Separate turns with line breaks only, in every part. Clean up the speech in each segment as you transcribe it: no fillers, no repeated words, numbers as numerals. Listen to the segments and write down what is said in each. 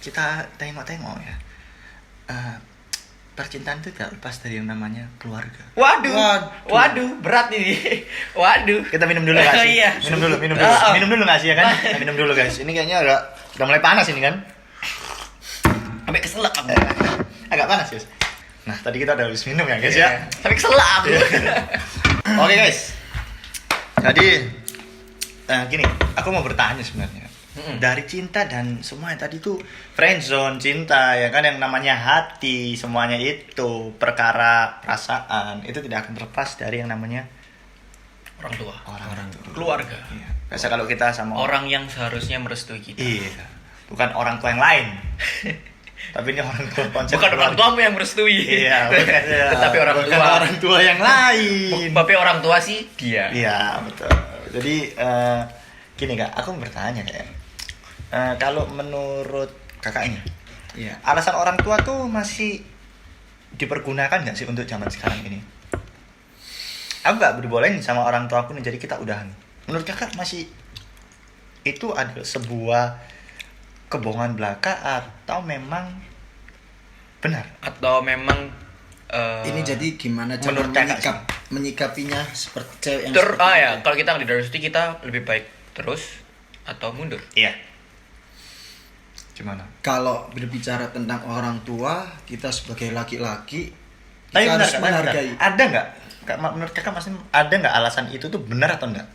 kita tengok-tengok ya, percintaan itu tidak lepas dari yang namanya keluarga.
Waduh, berat ini. Waduh.
Kita minum dulu nggak sih?
Iya.
Minum dulu nggak sih ya kan? Kita minum dulu guys. Ini kayaknya udah mulai panas ini kan?
Sampai keselak aku.
Agak panas guys. Nah tadi kita udah habis minum ya guys ya.
Sampai keselak aku.
Oke guys. Jadi gini, aku mau bertanya sebenarnya. Dari cinta dan semuanya tadi tuh friendzone, cinta ya kan, yang namanya hati, semuanya itu perkara perasaan itu tidak akan terlepas dari yang namanya
Orang tua.
tua.
Keluarga.
Iya. Biasa kalau kita sama
Orang yang seharusnya merestui kita.
iya, bukan orang tua yang lain. Tapi ini orang tua konsep.
Bukan orang tuamu yang merestui.
Iya, bukan,
Tetapi orang
bukan
tua.
orang tua yang lain.
Tapi orang tua sih dia.
Iya, betul. Jadi gini Kak, aku mau bertanya kayak kalau menurut kakaknya,
Iya.
alasan orang tua tuh masih dipergunakan nggak sih untuk zaman sekarang ini? Aku nggak dibolehin sama orang tua aku nih, jadi kita udahan. Menurut kakak masih itu ada sebuah kebohongan belaka atau memang benar?
Atau memang
Ini jadi gimana cara
menurut kakak
menyikapinya seperti cewek yang
ya, kalau kita nggak direstui kita lebih baik terus atau mundur.
Iya. Gimana?
Kalau berbicara tentang orang tua, kita sebagai laki-laki
Tapi
kita
benar,
harus
Kak,
menghargai.
ada nggak? Menurut kakak masih ada nggak alasan itu tuh benar atau enggak?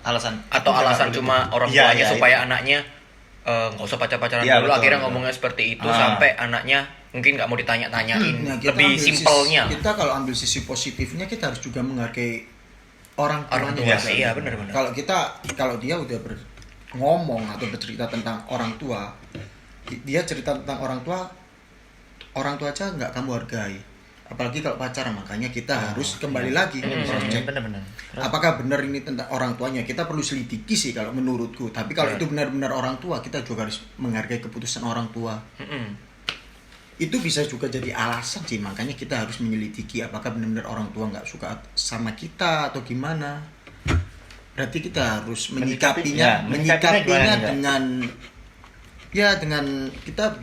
Alasan
Atau
aku
alasan
jangan
cuma
begitu.
orang
Iya,
tuanya
iya,
supaya anaknya nggak usah pacaran
Iya,
dulu,
betul,
akhirnya
betul.
ngomongnya seperti itu
Ah.
sampai anaknya mungkin nggak mau ditanya-tanyain.
Nah, kita
Lebih
ambil
simpelnya.
kita kalau ambil sisi positifnya, kita harus juga menghargai orang
Orang
tuanya.
tua sih, iya benar-benar.
Kalau dia udah ngomong atau bercerita tentang orang tua, dia cerita tentang orang tua aja nggak kamu hargai. Apalagi kalau pacaran, makanya kita harus kembali lagi cross check.
Benar-benar.
Apakah benar ini tentang orang tuanya? Kita perlu selidiki sih kalau menurutku. Tapi kalau itu benar-benar orang tua, kita juga harus menghargai keputusan orang tua. Itu bisa juga jadi alasan sih, makanya kita harus menyelidiki apakah benar-benar orang tua nggak suka sama kita atau gimana. Berarti kita harus menyikapinya
gimana nih,
dengan kita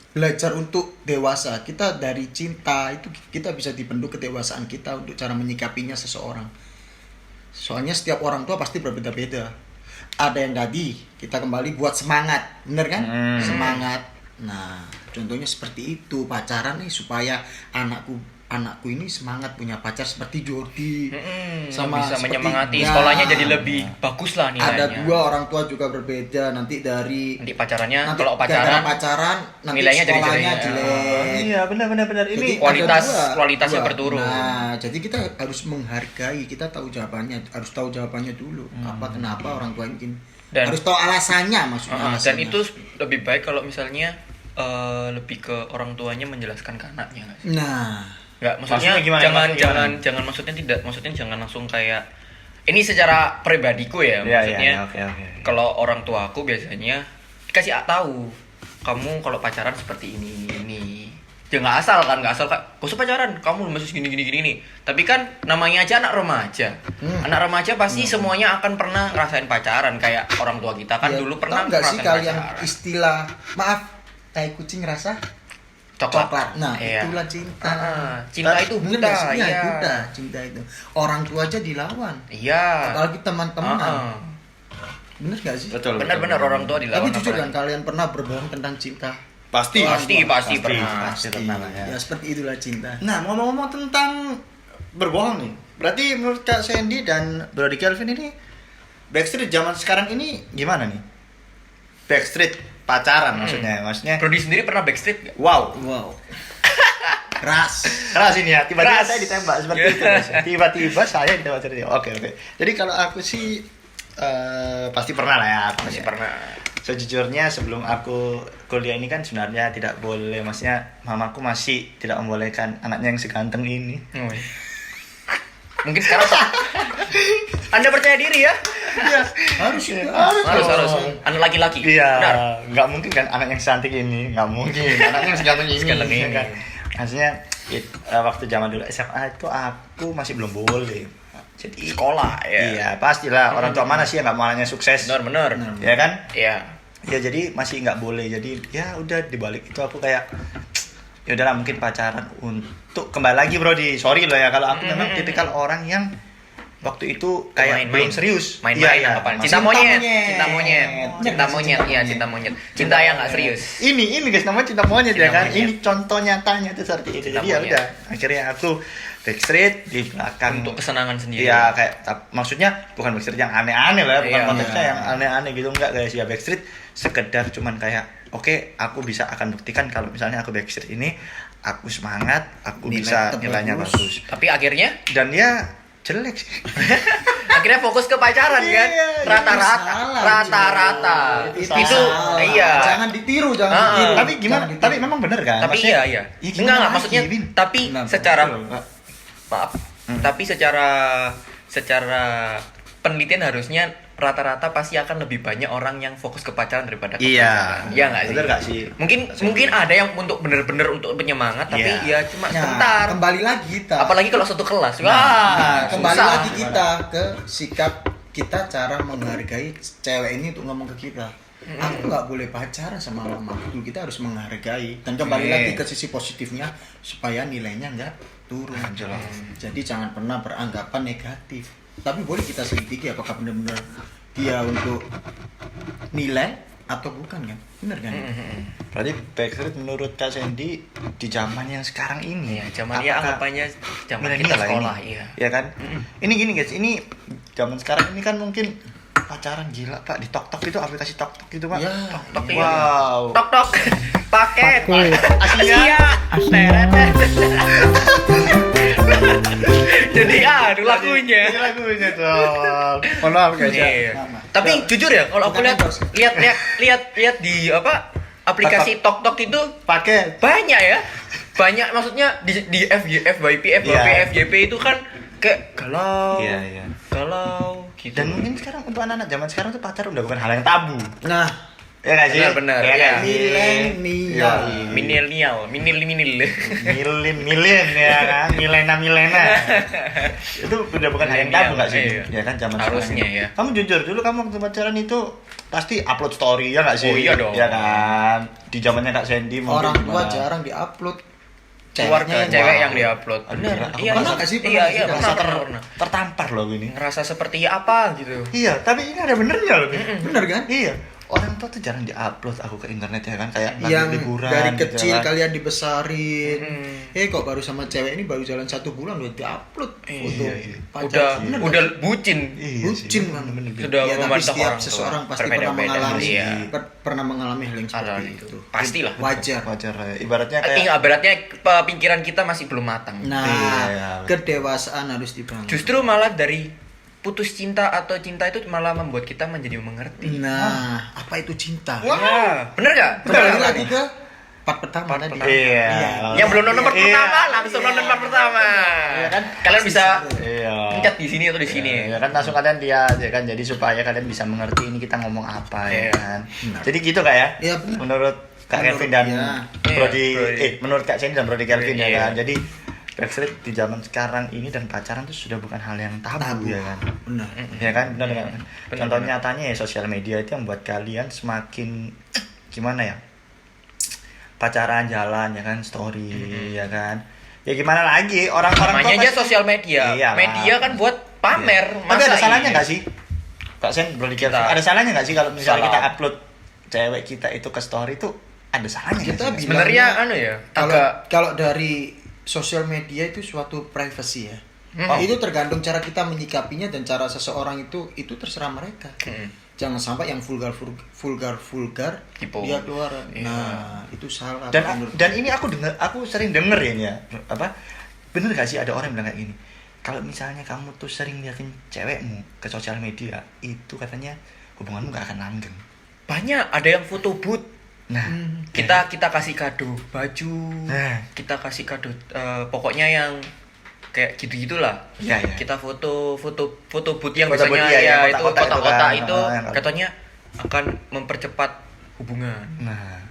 belajar untuk dewasa. Kita dari cinta itu kita bisa dibentuk kedewasaan kita untuk cara menyikapinya seseorang. Soalnya setiap orang tua pasti berbeda-beda. Ada yang tadi kita kembali buat semangat, bener kan? Semangat. Nah, contohnya seperti itu, pacaran nih supaya anakku ini semangat punya pacar seperti Jordi.
Sama bisa
seperti-
menyemangati
ya,
sekolahnya jadi lebih bagus lah nilainya.
ada dua orang tua juga berbeda, nanti
Nanti pacarannya
nanti
kalau
gara-gara
pacaran
pacaran nanti
nilainya jadi
sekolahnya
jelek.
jelek.
Iya, benar.
Jadi
Ini
ada
kualitasnya
dua.
berturun.
Nah, jadi kita harus menghargai, kita harus tahu jawabannya dulu. Apa kenapa orang tua ini
Dan-
harus tahu alasannya, maksudnya.
dan
alasannya.
itu lebih baik kalau misalnya lebih ke orang tuanya menjelaskan ke anaknya nggak sih?
Nah,
Nggak, maksudnya
Maksudnya gimana?
jangan maksudnya jangan langsung kayak ini secara pribadiku ya, maksudnya
Oke.
kalau orang tua aku biasanya dikasih tahu kamu kalau pacaran seperti ini. Ya nggak asal kak, gak usah pacaran, kamu masih gini. Tapi kan namanya aja anak remaja. Anak remaja pasti semuanya akan pernah ngerasain pacaran kayak orang tua kita kan
ya,
dulu pernah
tahu nggak sih
ngerasain
kalian
pacaran.
istilah tai kucing rasa coklat. Nah,
Iya.
itulah cinta.
Cinta itu
Bener
buta,
nggak sih? Ya,
iya.
buta cinta itu. Orang tua aja dilawan.
Iya.
Apalagi teman-teman. Bener gak sih?
Betul.
Benar-benar orang tua dilawan.
Tapi jujur kan,
apalagi.
kalian pernah berbohong tentang cinta?
Pasti
pernah.
Pasti pernah lah ya.
Ya seperti itulah cinta.
Nah, ngomong-ngomong tentang berbohong nih. Berarti menurut Kak Sandy dan Brody Kelvin ini Backstreet zaman sekarang ini gimana nih? Backstreet pacaran maksudnya.
Brody sendiri pernah backstreet gak?
Wow.
Keras.
Keras ini ya, tiba-tiba
Keras.
saya ditembak seperti itu. Mas. Tiba-tiba saya ditembak seperti itu. Oke. Jadi kalau aku sih pasti pernah lah ya.
Masih pernah.
Sejujurnya sebelum aku kuliah ini kan sebenarnya tidak boleh, maksudnya mamaku masih tidak membolehkan anaknya yang seganteng ini.
Mungkin sekarang Anda percaya diri ya?
Iya,
Harus.
Harus. Anak laki-laki.
Iya,
Benar.
nggak mungkin kan anak yang cantik ini, nggak mungkin. Anaknya yang seganteng ini.
Seganteng ini.
Kan? Maksudnya waktu zaman dulu SMA itu aku masih belum boleh. Jadi
Sekolah ya.
Iya, pastilah orang tua mana sih yang nggak mau anaknya sukses.
Benar.
Ya kan?
Iya.
Ya jadi masih nggak boleh. Jadi ya udah dibalik itu aku kayak ya udahlah mungkin pacaran untuk kembali lagi bro sorry loh ya kalau aku memang tipikal orang yang waktu itu kayak
Main-main.
belum serius.
Main-main
Iya,
apa?
maksud-
Cinta monyet,
Cinta monyet.
cinta monyet, iya cinta monyet. Cinta yang nggak serius.
Ini guys namanya cinta monyet ya
Cinta
kan.
monyet.
Ini contoh nyatanya tuh seperti itu.
Cinta
Jadi ya
monyet.
udah akhirnya aku backstreet di belakang
Untuk kesenangan sendiri.
Iya kayak maksudnya bukan backstreet yang aneh-aneh lah, bukan
Iya,
konteksnya
iya.
yang aneh-aneh gitu enggak guys. Ya backstreet sekedar cuman kayak oke, aku bisa akan buktikan kalau misalnya aku backstreet ini aku semangat, aku
Nilai
bisa
tetap
nilainya
bagus.
bagus.
Tapi akhirnya
Dan dia jelek sih.
akhirnya fokus ke pacaran kan.
Iya,
Rata-rata,
salah,
rata-rata.
Itu
Itu
salah.
iya.
Jangan ditiru, jangan
Ah,
ditiru.
Tapi gimana?
Jangan ditiru.
Tapi memang bener kan?
Tapi
Maksudnya,
iya.
ya gimana
Enggak,
lagi,
maksudnya
Bin?
tapi
Benar,
secara
betul, Pak.
maaf.
Hmm.
Tapi secara penelitian harusnya rata-rata pasti akan lebih banyak orang yang fokus ke pacaran daripada ke
Iya.
pacaran. Iya nggak sih?
Bener nggak sih?
Mungkin ada yang untuk bener-bener untuk penyemangat tapi
Iya.
ya cuma
Nah,
sebentar.
kembali lagi kita.
Apalagi kalau satu kelas.
Nah,
Wah,
kembali
susah.
lagi kita ke sikap kita cara menghargai cewek ini untuk ngomong ke kita. Aku nggak boleh pacaran sama mamaku, kita harus menghargai. Dan kembali
Oke.
lagi ke sisi positifnya supaya nilainya nggak turun.
Jelas.
Jadi jangan pernah beranggapan negatif. Tapi boleh kita selidiki apakah benar-benar dia untuk nilai atau bukan kan? Benar kan?
Berarti backstreet menurut Kak Sandy di zaman yang sekarang ini
Iya, zaman ya
apakah
anggapannya zaman
milenial
kita
lah
sekolah,
ini?
iya.
Ya kan? Ini gini guys, ini zaman sekarang ini kan mungkin pacaran gila Pak di TokTok itu aplikasi TokTok itu Pak.
Ya,
Tok-tok
iya.
iya.
Wow.
Tok-tok. Paket.
Asia.
Teret. Jadi aduh lagunya.
Ini lagunya tuh. Mohon maaf guys ya.
Iya.
Sama.
Tapi jujur ya kalau aku
Bukan endorse.
lihat di apa aplikasi TokTok itu
Pakai
banyak ya. Banyak maksudnya di FYP
Iya.
FYP itu kan kayak galau.
Iya, iya.
Galau gitu.
dan mungkin sekarang untuk anak-anak zaman sekarang tuh pacar udah bukan hal yang tabu.
Nah,
Ya nggak sih?
Benar,
Ya
iya.
nggak sih?
Milenial.
Iya.
minil.
Milin ya kan, milena itu udah bukan hal yang tabu nggak sih?
Iya.
Ya kan zaman
Harusnya
sekarang.
ya.
Kamu jujur dulu kamu waktu pacaran itu pasti upload story ya nggak sih?
Oh, iya dong.
Ya kan, di zamannya Kak Sandy mungkin
Orang tua
gimana?
jarang diupload.
Keluarga
Ceweknya
cewek
wow.
yang diupload.
Aduh,
Bener.
gila. Aku
Iya,
pernah nggak sih? Pernah
iya,
nggak
iya,
sih?
Merasa
pernah.
tertampar loh ini.
Ngerasa seperti apa gitu.
Iya, tapi ini ada benernya loh. Bin.
Bener kan?
Iya. Orang tua tuh jarang diupload aku ke internet ya kan kayak lagi
Yang
liburan
dari
gitu
kecil
kan.
kalian dibesarin.
Mm.
Kok baru sama cewek ini baru jalan 1 bulan udah diupload foto
Iya, iya.
pacar.
Udah udah bucin.
Iya sih,
Bucin kan.
bener-bener.
Sudah
Ya, tapi
memantau
setiap
orang tua.
seseorang pasti pernah
Berbeda-beda,
mengalami
iya.
pernah mengalami hal yang
Hal
seperti
itu.
itu.
Pastilah.
Wajar.
Wajar ya. Ibaratnya kayak
Ibaratnya pikiran kita masih belum matang.
Nah,
Iya.
kedewasaan harus dibangun.
Justru malah dari putus cinta atau cinta itu malah membuat kita menjadi mengerti.
Nah, apa itu cinta?
Ya, bener gak?
Kembali lagi ke part pertama
Part
tadi.
pertama.
Iya.
Yang belum nonton part
Iya.
pertama, langsung nonton part pertama.
Iya kan?
Kalian bisa
Iya.
pencet di sini atau di sini.
Ya kan langsung kalian lihat ya kan jadi supaya kalian bisa mengerti ini kita ngomong apa ya
Iya.
kan.
Benar.
Jadi gitu Kak ya.
Iya, benar.
Menurut Kak
Menurut
Kelvin dan
dia.
Brody
Iya, Brody.
menurut Kak Sandy dan Brody Kelvin ya
Iya.
kan. Jadi backstreet di zaman sekarang ini dan pacaran tuh sudah bukan hal yang tabu,
Tabu.
ya kan.
Benar.
Ya kan benar kan.
Benar,
Contoh
benar.
nyatanya ya sosial media itu yang buat kalian semakin gimana ya? Pacaran jalan ya kan story ya kan. Ya gimana lagi orang-orang
Namanya
tuh
aja
pasti-
sosial media.
Iyalah.
Media kan buat pamer.
Iya. Tapi ada salahnya
iya?
nggak sih? Kak Sen boleh
Kita-
ada salahnya nggak sih kalau misalnya
Salah.
kita upload cewek kita itu ke story itu ada salahnya nggak
Kita
sih?
bilang-
Sebenarnya anu ya,
Kalau
agak
kalau dari sosial media itu suatu privacy ya.
Oh.
Itu tergantung cara kita menyikapinya dan cara seseorang itu terserah mereka. Jangan sampai yang vulgar
Tipo.
dia keluar.
Iya.
Nah, itu salah.
Dan
menurut-
dan ini aku sering dengerin ya apa bener gak sih ada orang yang bilang kayak gini kalau misalnya kamu tuh sering liatin cewekmu ke sosial media itu katanya hubunganmu gak akan langgeng.
banyak ada yang foto booth.
Nah
Kita kasih kado baju.
Nah.
Kita kasih kado pokoknya yang kayak gitu-gitulah.
Iya, iya.
Kita foto booth yang
Foto
biasanya
booth, iya,
ya
yang
itu
kotak-kotak itu
kotak-kotak
kan.
itu
Ah, yang kalau-
katanya akan mempercepat hubungan.
nah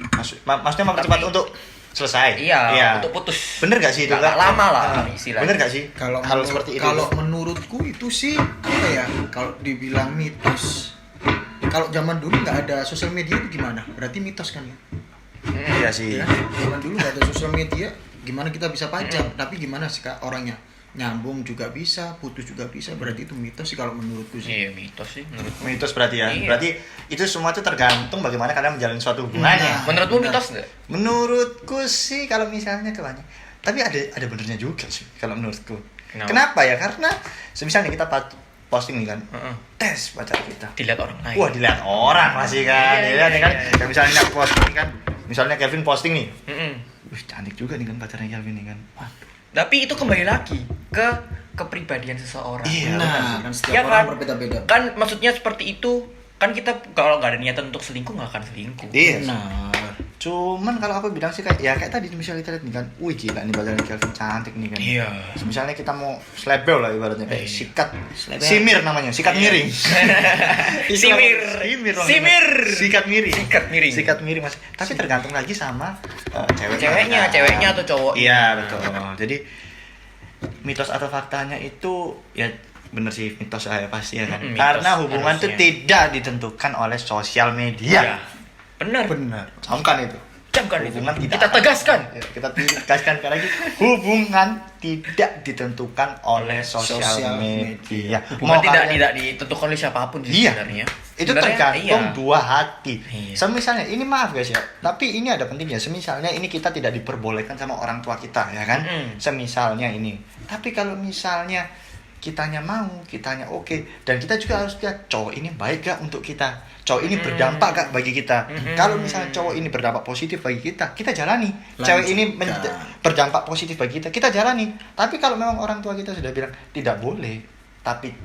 maksudnya mempercepat
Tapi-
untuk selesai.
Iya, untuk putus.
Bener gak sih itu
Nggak
Kak?
lama lah
Ah,
istilahnya.
bener gak sih
kalau
hal
menurut-
seperti itu
kalau menurutku itu sih apa ya? Kalau dibilang mitos kalau zaman dulu nggak ada sosial media itu gimana? Berarti mitos kan ya?
Iya sih.
Ya, zaman dulu nggak ada sosial media, gimana kita bisa pajang? Tapi gimana sih Kak orangnya? Nyambung juga bisa, putus juga bisa. Berarti itu mitos sih kalau menurutku sih.
Iya, mitos sih menurutku.
Mitos berarti ya.
Iya.
Berarti itu semua tuh tergantung bagaimana kalian menjalin suatu hubungannya.
Nah.
Menurutmu mitos enggak?
Menurutku sih kalau misalnya kebanyakan, tapi ada benernya juga sih kalau menurutku.
Kenapa?
Kenapa ya? Karena misalnya kita posting nih kan,
Heeh.
tes pacar kita.
Dilihat orang lain.
Wah, dilihat orang masih kan,
Iya,
ya kan?
iya.
Kayak misalnya aku posting kan, misalnya Kelvin posting nih,
Mm-mm.
wih cantik juga nih kan pacarnya Kelvin nih kan. Waduh.
Tapi itu kembali lagi ke kepribadian seseorang.
Iya.
Nah, kan setiap
Ya
orang
kan?
berbeda-beda.
Kan maksudnya seperti itu. Kan kita kalau nggak ada niatan untuk selingkuh nggak akan selingkuh.
Iya.
Nah,
Cuman kalau aku bilang sih kayak tadi misalnya kita lihat nih kan, wih gila nih pacarnya Kelvin cantik nih kan.
Iya.
Misalnya kita mau slebel lah ibaratnya kayak
Iya.
sikat
Slebel.
simir namanya, sikat miring.
Simir.
Simir. Bang.
Simir.
Sikat miring.
Sikat miring.
Sikat miring Mas. Tapi tergantung lagi sama
Ceweknya atau cowok.
Iya, betul. Jadi mitos atau faktanya itu ya bener sih mitos ya pasti ya kan.
Mitos,
Karena hubungan itu
harusnya.
tidak ditentukan oleh sosial media.
Iya. Benar.
benar.
Camkan itu.
Camkan itu.
Hubungan tidak
Kita tegaskan.
Ya, kita tegaskan sekali lagi. Hubungan tidak ditentukan oleh sosial
Sosial
media.
Hubungan tidak
kalian-
ditentukan oleh siapapun sih
Iya.
sebenarnya.
Itu
Sebenarnya,
tergantung
iya.
dua hati.
Iya.
Semisalnya ini maaf guys ya, tapi ini ada pentingnya. Semisalnya ini kita tidak diperbolehkan sama orang tua kita ya kan.
Mm-mm.
Semisalnya ini. Tapi kalau misalnya kitanya mau, kitanya oke, dan kita juga harus lihat cowok ini baik gak untuk kita, cowok ini berdampak gak bagi kita. Kalau misalnya cowok ini berdampak positif bagi kita jalani. Cewek ini berdampak positif bagi kita jalani. Tapi kalau memang orang tua kita sudah bilang tidak boleh, tapi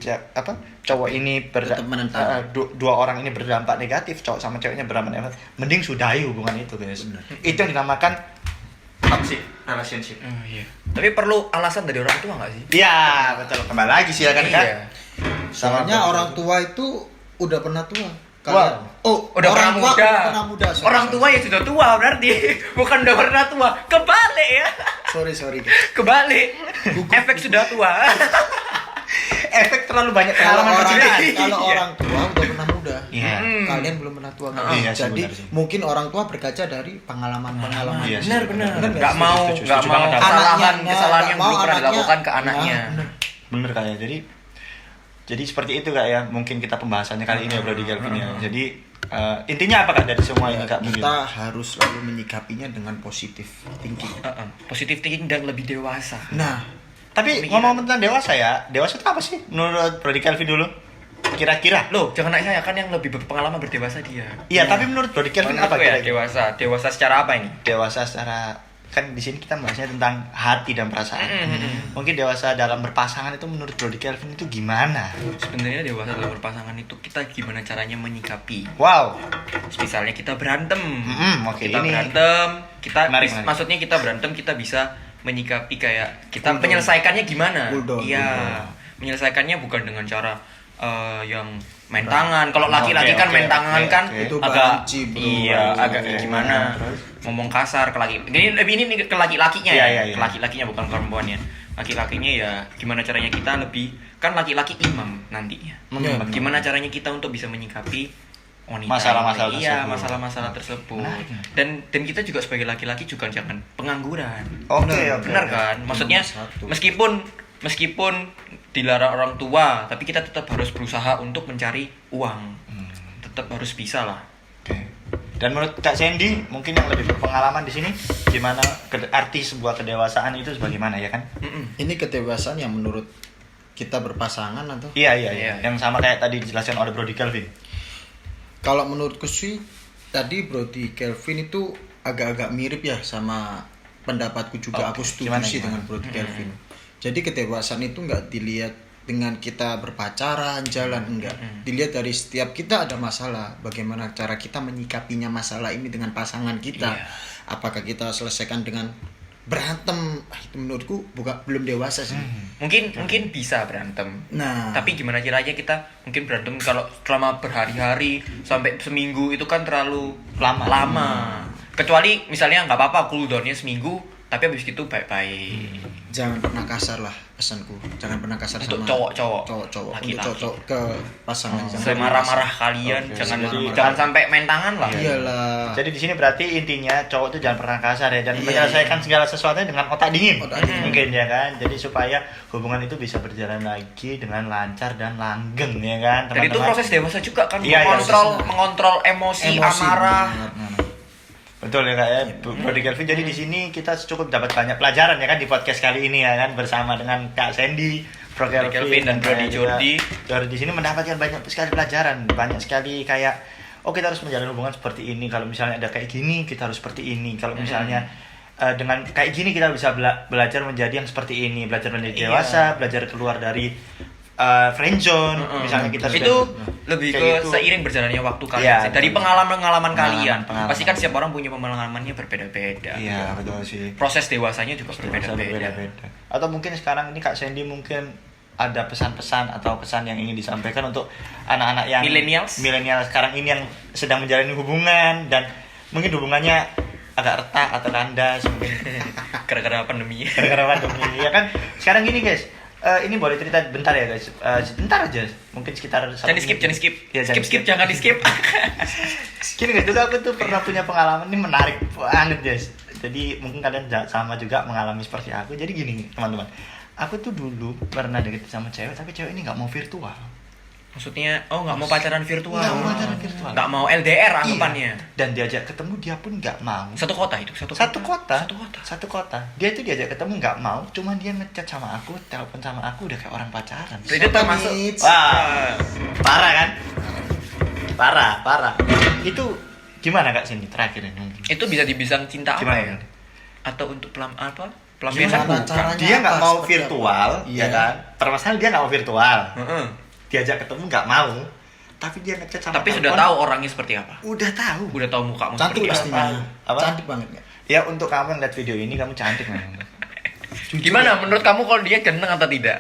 cowok ini
Tetap menentang.
dua orang ini berdampak negatif, cowok sama ceweknya berdampak negatif, mending sudahi hubungan itu guys.
Benar.
Itu yang dinamakan toxic relationship.
Oh, iya. Tapi perlu alasan dari orang tua nggak sih?
Iya, betul. Kembali lagi sih ya kan kan.
Iya.
Soalnya orang tua itu udah pernah tua.
Wow.
Oh,
Udah
orang
pernah
tua
muda.
udah pernah muda.
Orang tua ya sudah tua berarti. Bukan udah pernah tua. Kebalik ya.
Sorry.
Kebalik. Efek sudah tua.
Efek terlalu banyak
Kalau
pengalaman
orang
percintaan.
kalau
Iya.
orang tua udah pernah muda.
Iya.
Kalian belum pernah tua kan?
Iya sih,
Jadi
benar sih.
mungkin orang tua berkaca dari pengalaman-pengalaman.
Iya sih.
Benar.
Benar nggak
Nggak
sih?
mau
Setuju
nggak mau
banget.
kesalahan
Anaknya,
kesalahan
nggak
yang
mau
belum pernah
anaknya.
dilakukan ke anaknya.
Nah, benar.
Bener kayak jadi seperti itu kak ya, mungkin kita pembahasannya kali ini ya bro di Kelvin ya. Jadi intinya apa kak dari semua ini kak mungkin?
Kita harus selalu menyikapinya dengan positif thinking.
Positive thinking dan lebih dewasa.
Nah,
Tapi
Pemikiran.
ngomong tentang dewasa ya, dewasa itu apa sih menurut Brody Kelvin dulu? Kira-kira?
Loh, jangan naik saya kan yang lebih berpengalaman berdewasa dia.
Iya, tapi menurut Brody Kelvin
Menurutku
apa
ya
kira-kira?
dewasa. Dewasa secara apa ini?
Dewasa secara kan di sini kita bahasnya tentang hati dan perasaan. Mungkin dewasa dalam berpasangan itu menurut Brody Kelvin itu gimana?
Sebenarnya dewasa dalam berpasangan itu kita gimana caranya menyikapi.
Wow.
Misalnya kita berantem.
Oke,
Kita
ini
berantem, kita
menarik.
maksudnya kita berantem kita bisa menyikapi kayak kita
Cool down.
menyelesaikannya gimana?
Cool down,
Iya.
cool down.
Menyelesaikannya bukan dengan cara yang main tangan. Kalau laki-laki
Oke,
kan
oke,
main tangan
oke,
kan
oke.
Itu
agak
banci, bro.
iya, agak
Oke.
gimana?
Terus?
Ngomong kasar ke laki. Ini ke laki-lakinya
Iya,
ya.
iya, iya.
Ke laki-lakinya bukan perempuannya. Laki-lakinya ya gimana caranya kita lebih kan laki-laki imam nantinya.
Iya,
Gimana caranya kita untuk bisa menyikapi wanita
Masalah-masalah
ini? Iya,
tersebut.
masalah-masalah tersebut.
Menarik.
Dan kita juga sebagai laki-laki juga jangan pengangguran.
Oke,
Benar,
oke.
Benar kan? Maksudnya
Satu.
meskipun dilarang orang tua, tapi kita tetap harus berusaha untuk mencari uang. Tetap harus bisa lah.
Oke. Dan menurut Kak Sandy, mungkin yang lebih berpengalaman di sini, gimana arti sebuah kedewasaan itu sebagaimana ya kan?
ini kedewasaan yang menurut kita berpasangan atau?
Iya,
Iya.
Yang sama kayak tadi dijelaskan oleh Brody Kelvin.
Kalau menurutku sih tadi Brody Kelvin itu agak-agak mirip ya sama pendapatku juga.
Oke,
Aku setuju
gimana,
sih
gimana?
dengan Brody Kelvin. Jadi kedewasaan itu nggak dilihat dengan kita berpacaran jalan enggak. Dilihat dari setiap kita ada masalah, bagaimana cara kita menyikapinya masalah ini dengan pasangan kita.
Iya.
Apakah kita selesaikan dengan berantem? Itu menurutku belum dewasa sih.
Mungkin bisa berantem.
Nah,
Tapi gimana caranya kita mungkin berantem kalau selama berhari-hari sampai seminggu itu kan terlalu
Lama.
Kecuali misalnya nggak apa-apa cooldownnya seminggu, tapi habis itu baik-baik.
Jangan pernah kasar lah pesanku. Jangan pernah kasar
Untuk
sama
cowok-cowok.
Cowok-cowok. Untuk
Laki-laki.
cowok ke pasangan. Jangan
Semarah-marah
pernah
kalian,
Oke,
jangan
jadi
jangan sampai main tangan lah.
kasar. Iyalah.
Jadi di sini berarti intinya cowok tuh jangan pernah kasar ya, dan
Iya,
menyelesaikan segala sesuatunya dengan otak dingin.
Otak dingin.
Mungkin ya kan. Jadi supaya hubungan itu bisa berjalan lagi dengan lancar dan langgeng ya kan,
Dan itu
teman-teman.
proses dewasa juga kan,
Iya, iya,
mengontrol emosi, amarah.
benar.
Betul ya kak ya, Brody Kelvin. Jadi di sini kita cukup dapat banyak pelajaran ya kan di podcast kali ini ya kan, bersama dengan Kak Sandy, Bro
Kelvin
Kelvin
dan Brody Jordi.
Jordi di sini mendapatkan banyak sekali pelajaran, banyak sekali kayak oh kita harus menjalin hubungan seperti ini. Kalau misalnya ada kayak gini kita harus seperti ini. Kalau misalnya dengan kayak gini kita bisa belajar menjadi yang seperti ini, belajar menjadi
Iya.
dewasa, belajar keluar dari friendzone. Misalnya kita
itu
sudah
lebih
kayak
ke
gitu.
seiring berjalannya waktu kalian
Iya,
sih. Dari
betul.
pengalaman kalian.
Pengalaman.
Pasti kan setiap orang punya pengalamannya berbeda-beda.
Iya betul sih.
Proses dewasanya juga berbeda-beda.
Berbeda-beda. Atau mungkin sekarang ini Kak Sandy mungkin ada pesan-pesan atau kesan yang ingin disampaikan untuk anak-anak yang milenial sekarang ini yang sedang menjalani hubungan dan mungkin hubungannya agak retak atau kandas mungkin
Gara-gara pandemi.
gara-gara pandemi ya kan. Sekarang gini guys, ini boleh cerita bentar ya guys, sebentar aja, mungkin sekitar
Jangan di-skip.
Ya,
Skip, jangan di-skip.
Gini guys, dulu aku tuh pernah punya pengalaman ini menarik banget guys. Jadi mungkin kalian sama juga mengalami seperti aku. Jadi gini teman-teman, aku tuh dulu pernah deket sama cewek, tapi cewek ini nggak mau virtual.
Maksudnya, nggak mau pacaran virtual.
Nggak mau pacaran virtual.
Nggak mau LDR anggapannya.
Iya. Dan diajak ketemu dia pun nggak mau.
Satu kota itu,
Satu kota. Dia itu diajak ketemu nggak mau, cuman dia ngechat sama aku, telepon sama aku udah kayak orang pacaran.
Itu termasuk
Wah, parah kan? Parah. Itu gimana Kak Cindy terakhir ini mungkin?
itu bisa dibilang cinta apa
Gimana
ya?
ya?
Atau untuk pelampiasan
Gimana
bukan.
caranya?
Dia nggak
apa,
mau
seperti
virtual,
apa?
ya
Iya.
kan? Permasalahan dia nggak mau virtual.
Heeh.
Diajak ketemu nggak mau, tapi dia ngechat sama
Tapi sudah
telepon,
tahu orangnya seperti apa.
Udah tahu.
Udah tahu mukamu
Cantik
seperti
pastinya.
Apa?
Cantik banget nggak?
Ya untuk kamu yang lihat video ini kamu cantik memang.
apa. Gimana menurut kamu kalau dia ganteng atau tidak?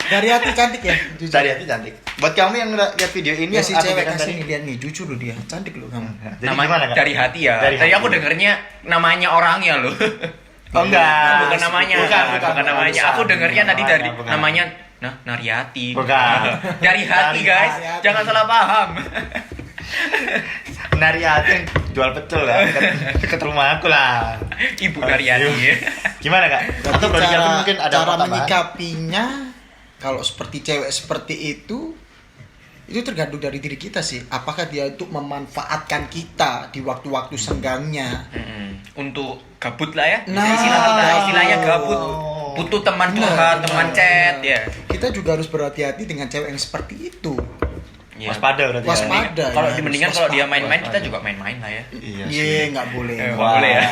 Dari hati cantik ya. Jujur.
Dari hati cantik. Buat kamu yang lihat video ini
Ya
yang
si
aku
cewek
berikan
kasih
tadi.
nih, lihat nih, jujur loh dia. Cantik loh kamu.
Jadi
Nama
gimana Kak?
dari hati ya.
Dari
Tadi
hati.
aku dengernya namanya orangnya loh.
Oh enggak.
bukan namanya. Bukan namanya. Aku dengernya tadi dari
Bukan.
namanya Naryati.
Bukan.
Dari hati
Dari
guys.
hati.
Jangan salah paham.
Naryati yang jual pecel lah dekat rumah aku lah.
Ibu Naryati.
Gimana Kak?
Berarti
Atau Brody Kelvin mungkin ada
cara
apa-apa?
menyikapinya kalau seperti cewek seperti itu tergantung dari diri kita sih. Apakah dia itu memanfaatkan kita di waktu-waktu senggangnya?
Untuk gabut lah ya.
Nah,
istilahnya gabut. Butuh teman curhat, teman chat ya.
Kita juga harus berhati-hati dengan cewek yang seperti itu.
Ya.
Waspada berarti.
Waspada.
Kalau
ya,
mendingan
harus
kalau dia
waspada.
main-main kita juga main-main lah ya.
Iya
Iya, nggak boleh.
Nggak
Wah,
boleh ya.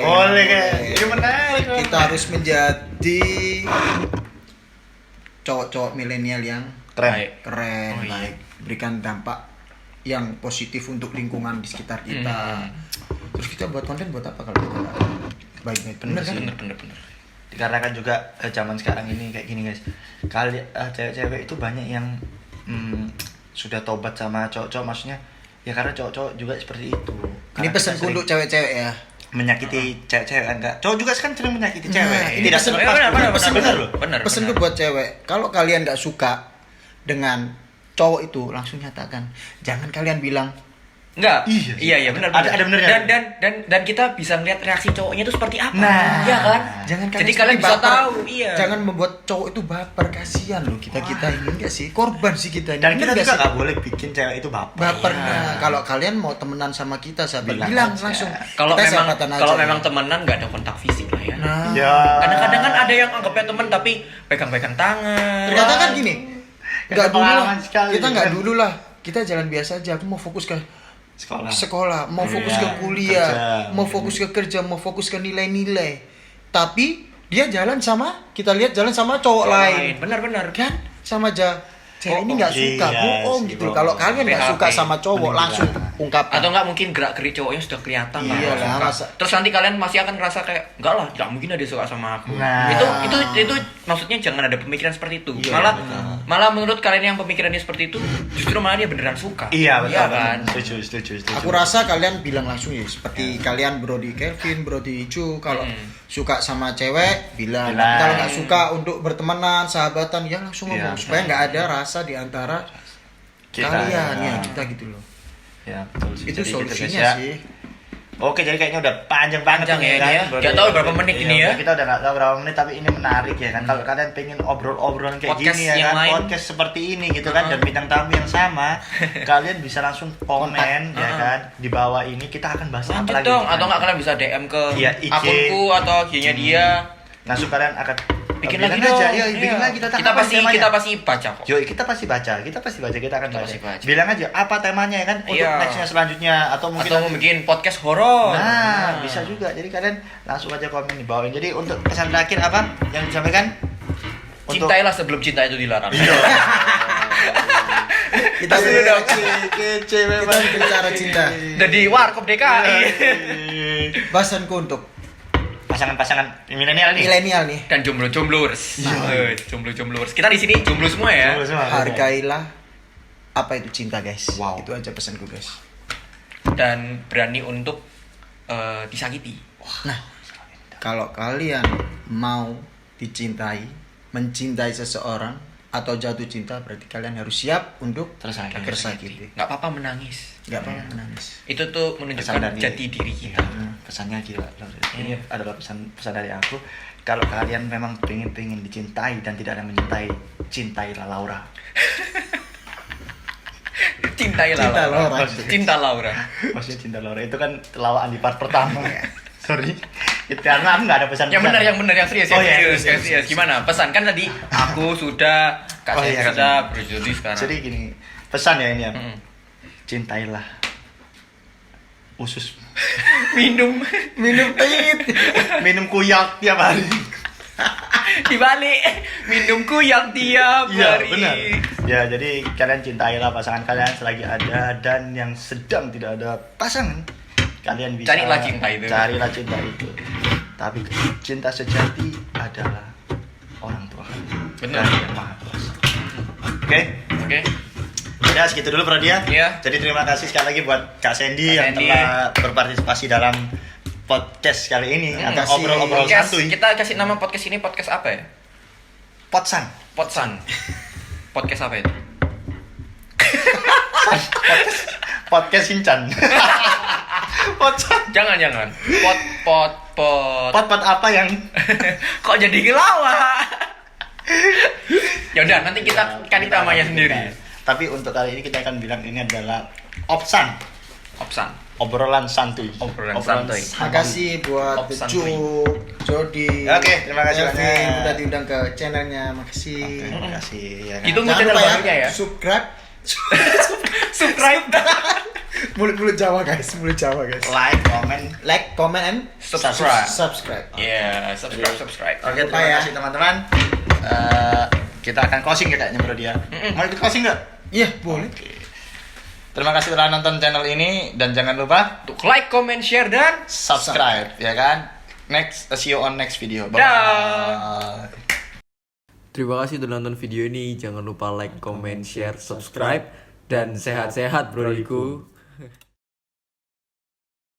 Boleh Kak. Ini menarik. Kak.
Kita harus menjadi cowok-cowok milenial yang
Keren.
Baik.
keren,
Oh, iya.
baik, berikan dampak yang positif untuk lingkungan di sekitar kita. Terus kita buat konten buat apa kalau kita nggak baik-baik? Bener kan?
Bener.
Karena kan juga zaman sekarang ini kayak gini guys. Cewek-cewek itu banyak yang sudah tobat sama cowok-cowok, maksudnya ya karena cowok-cowok juga seperti itu.
Ini
Karena
pesanku
kita sering
untuk cewek-cewek ya.
menyakiti cewek-cewek kan Kak. Cowok juga kan sering menyakiti
Nah,
cewek.
ini
Tidak
pesan-
terlepas.
benar,
Pesan
benar.
benar loh.
Bener.
Pesanku buat cewek, kalau kalian nggak suka dengan cowok itu langsung nyatakan. Jangan kalian bilang
Enggak.
Iya.
Iya, benar.
Ada benernya.
Dan kita bisa ngeliat reaksi cowoknya itu seperti apa.
Nah.
Iya kan?
jangan
Jadi kalian bisa
baper.
tahu, iya.
Jangan membuat cowok itu baper, kasihan loh kita ini enggak sih korban sih kita ini.
Dan
Bener
kita
nggak
juga
sih?
nggak boleh bikin cewek itu baper.
Baper.
Iya.
Nah, kalau kalian mau temenan sama kita sahabat,
Bilang
bilang
aja.
langsung.
Kalau
Kita
memang
sahabatan aja.
kalau memang temenan nggak ada kontak fisik lah ya.
Nah,
Ya.
Kadang-kadang kan ada yang anggapnya teman tapi pegang-pegang tangan.
ternyata kan gini. Enggak
Ada
dulu lah.
pengalaman sekali,
Kita enggak
kan?
dulu lah. Kita jalan biasa aja. Aku mau fokus ke
sekolah.
mau fokus
Iya,
ke kuliah,
kerja.
mau fokus ke kerja, mau fokus ke nilai-nilai. Tapi dia jalan sama, kita lihat jalan sama cowok lain.
Benar-benar.
Kan sama aja. Cewek ini
Bohong.
nggak suka,
Iya
bohong
sih,
gitu.
bohong.
Kalau kalian nggak
PHP.
suka sama cowok,
Mending
langsung
bilang.
ungkapan.
Atau enggak mungkin gerak-gerik cowoknya sudah kelihatan lah.
Iya
suka.
lah, masa-
Terus nanti kalian masih akan ngerasa kayak enggak lah, enggak mungkin ada suka sama aku.
Nah.
Itu maksudnya jangan ada pemikiran seperti itu.
Iya,
Malah menurut kalian yang pemikirannya seperti itu, justru malah dia beneran suka.
Iya betul
kan?
Setuju.
Aku rasa kalian bilang langsung ya, seperti kalian Brody Kevin, Brody Icu, kalau suka sama cewek bilang.
Bilang.
Kalau nggak suka untuk bertemanan, sahabatan, ya langsung ngomong
Iya,
supaya nggak ada rasa di antara
Kita,
kalian
ya.
ya kita gitu loh.
Ya betul sih.
Itu
Jadi gitu,
solusinya
guys, ya.
sih.
Oke, jadi kayaknya udah panjang banget
Panjang
ini
ya,
kan.
ini ya. Nggak tahu berapa menit ini ya.
Kita udah nggak tahu berapa menit, tapi ini menarik ya kan. Kalau kalian pengen obrol-obrolan kayak
Podcast
gini ya
yang
kan,
lain.
podcast seperti ini gitu kan, dan bintang tamu yang sama, kalian bisa langsung komen ya kan di bawah ini. Kita akan bahas apa
Lanjut
lagi.
dong, atau enggak kalian bisa DM ke
Iya, IG.
akunku atau IG-nya dia.
Langsung kalian akan
Bikin
bilang
lagi dong.
aja, yuk, bikin
Iya.
lagi
Kita pasti baca kok.
Yuk, kita pasti baca, kita akan
Kita
baca.
pasti baca.
Bilang aja apa temanya ya kan untuk
Iya.
nextnya selanjutnya atau mungkin
Atau mau bikin podcast horor.
Nah, bisa juga. Jadi kalian langsung aja komen di bawah. Jadi untuk pesan terakhir apa yang disampaikan?
Cintailah sebelum cinta itu dilarang.
Iya.
Kita
Kece,
sudah
kece
kita
memang.
bicara cinta.
Dari Warkop DKI.
Bahasanku untuk
Pasangan-pasangan milenial nih.
milenial nih,
Dan jomblo-jomblurs. Jomblo-jomblurs. Kita di sini jomblo semua ya.
Jomblo semua.
hargailah apa itu cinta guys.
Wow.
Itu aja pesanku guys.
Dan berani untuk disakiti.
Nah, kalau kalian mau dicintai, mencintai seseorang atau jatuh cinta, berarti kalian harus siap untuk tersakiti.
Nggak apa-apa menangis.
Nggak apa-apa menangis.
Itu tuh
Pesan
menunjukkan
dari-
jati diri kita.
Pesannya gila. Ini adalah pesan dari aku. Kalau kalian memang pengen dicintai dan tidak ada yang mencintai, cintailah Laura.
Cintailah
Cinta
Laura.
Laura.
Cinta Laura.
Maksudnya cinta Laura itu kan lawaan di part pertama. Sorry. Itu karena aku nggak ada pesan.
Yang benar, yang serius,
Oh,
yang
iya,
serius,
serius.
Gimana? Pesan kan tadi aku sudah, Kak
Oh,
Seth
iya,
sudah, Bro Jody sekarang.
Jadi gini, pesan ya ini ya.
Mm-mm.
Cintailah usus.
minum
pahit.
Minum kuyak tiap hari.
dibalik minumku yang tiap
Iya,
hari.
benar. Ya, jadi kalian cintailah pasangan kalian selagi ada, dan yang sedang tidak ada pasangan, kalian bisa
Carilah cinta itu.
Carilah cinta itu. Tapi cinta sejati adalah orang tua kalian.
Benar.
Dan yang Maha Kuasa. Oke.
Oke.
Ya, segitu dulu Bro Dia.
Iya.
Jadi terima kasih sekali lagi buat Kak Sandy
Kak
yang
Sandy.
telah berpartisipasi dalam podcast kali ini atau
kasih.
obrol-obrol
Podcast,
santuy.
kita kasih nama podcast ini podcast apa ya?
Potsan.
Potsan. Podcast apa itu?
Podcast Shinchan. Potsan.
Jangan. Pot.
Pot apa yang
Kok jadi gelawak? Ya udah, nanti kita cari namanya sendiri.
Tapi untuk kali ini kita akan bilang ini adalah Opsan.
Opsan.
Obrolan santuy.
Obrolan santuy.
Makasih buat
Opsan
Becu, Jody.
Oke, terima kasih
Elvin,
banyak.
udah diundang ke channelnya. Makasih.
Terima kasih ya kan?
Itu
Jangan
channel
lupa
barunya ya.
Subscribe.
Subscribe.
Mulut Jawa guys, mulut Jawa guys.
Like, comment.
Like, comment, and
Subscribe.
subscribe.
Ya, subscribe.
Oke,
lupa
terima
ya.
kasih teman-teman. Kita akan closing ya kayaknya Bro Dia. Mau ikut closing nggak?
Iya, boleh.
Oke. Terima kasih telah nonton channel ini dan jangan lupa
Untuk like, comment, share dan
subscribe ya kan. See you on next video. Bye.
Dah.
Terima kasih udah nonton video ini. Jangan lupa like, comment, share, subscribe. Dan sehat-sehat bro.